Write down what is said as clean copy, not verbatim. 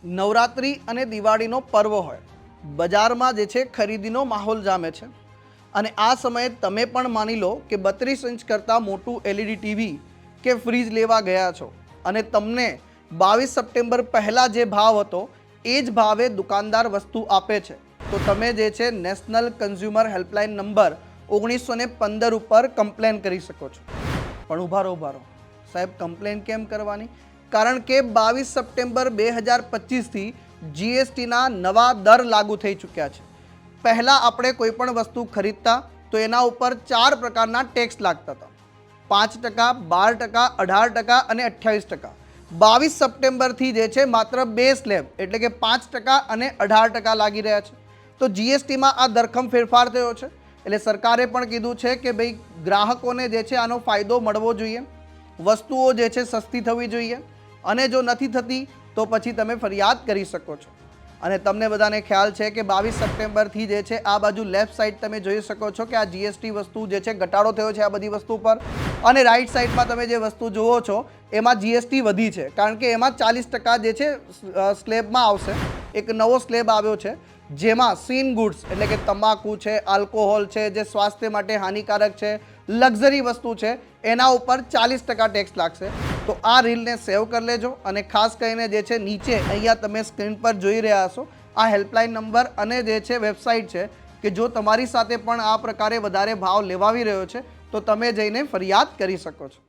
નવરાત્રિ અને દિવાળીનો પર્વ હોય, બજારમાં જે છે ખરીદીનો માહોલ જામે છે અને આ સમયે તમે પણ માની લો કે 32 ઇંચ કરતાં મોટું એલઈડી ટીવી કે ફ્રીજ લેવા ગયા છો અને તમને 22 સપ્ટેમ્બર પહેલાં જે ભાવ હતો એ જ ભાવે દુકાનદાર વસ્તુ આપે છે, તો તમે જે છે નેશનલ કન્ઝ્યુમર હેલ્પલાઇન નંબર 1915 ઉપર કમ્પ્લેન કરી શકો છો. પણ ઊભા રહો સાહેબ, કમ્પ્લેન કેમ કરવાની? કારણ કે 22 સપ્ટેમ્બર 2025થી જીએસટીના નવા દર લાગુ થઈ ચૂક્યા છે. પહેલાં આપણે કોઈ પણ વસ્તુ ખરીદતા તો એના ઉપર 4 પ્રકારના ટેક્સ લાગતા હતા: 5%, 12%, 18% અને 28%. 22 સપ્ટેમ્બરથી જે છે માત્ર 2 સ્લેબ એટલે કે 5% અને 18% લાગી રહ્યા છે. તો જીએસટીમાં આ ધરખમ ફેરફાર થયો છે. એટલે સરકારે પણ કીધું છે કે ભાઈ ગ્રાહકોને જે છે આનો ફાયદો મળવો જોઈએ, વસ્તુઓ જે છે સસ્તી થવી જોઈએ અને જો નથી થતી તો પછી તમે ફરિયાદ કરી શકો છો. અને તમને બધાને ખ્યાલ છે કે 22 સપ્ટેમ્બરથી જે છે આ બાજુ લેફ્ટ સાઈડ તમે જોઈ શકો છો કે આ જીએસટી વસ્તુ જે છે ઘટાડો થયો છે આ બધી વસ્તુ પર, અને રાઈટ સાઈડમાં તમે જે વસ્તુ જુઓ છો એમાં જીએસટી વધી છે કારણ કે એમાં 40% જે છે સ્લેબમાં આવશે. એક નવો સ્લેબ આવ્યો છે જેમાં સીન ગુડ્સ એટલે કે તમાકુ છે, આલ્કોહોલ છે, જે સ્વાસ્થ્ય માટે હાનિકારક છે, લક્ઝરી વસ્તુ છે, એના ઉપર 40% ટેક્સ લાગશે. તો આ રીલને સેવ કરી લેજો અને ખાસ કરીને જે છે નીચે અહીંયા તમે સ્ક્રીન પર જોઈ રહ્યા છો આ હેલ્પલાઇન નંબર અને જે છે વેબસાઇટ છે કે જો તમારી સાથે પણ આ પ્રકારે વધારે ભાવ લેવાવી રહ્યો છે તો તમે જઈને ફરિયાદ કરી શકો છો.